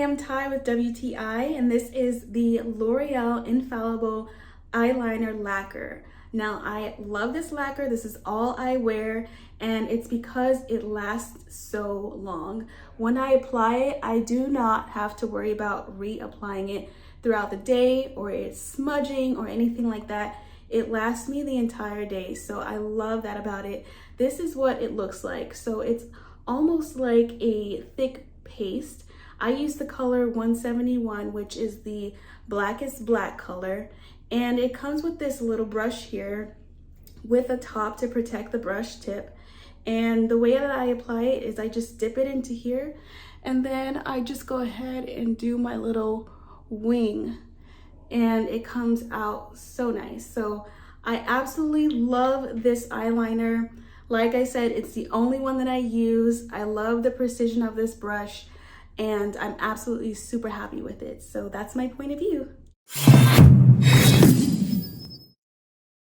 am Ty with WTI, and this is the L'Oreal Infallible Eyeliner Lacquer. Now, I love this lacquer. This is all I wear, and it's because it lasts so long. When I apply it, I do not have to worry about reapplying it throughout the day or it's smudging or anything like that. It lasts me the entire day, so I love that about it. This is what it looks like. So it's almost like a thick paste. I use the color 171, which is the blackest black color, and it comes with this little brush here with a top to protect the brush tip. And the way that I apply it is I just dip it into here, and then I just go ahead and do my little wing, and it comes out so nice. So I absolutely love this eyeliner. Like I said, it's the only one that I use. I love the precision of this brush, and I'm absolutely super happy with it. So that's my point of view.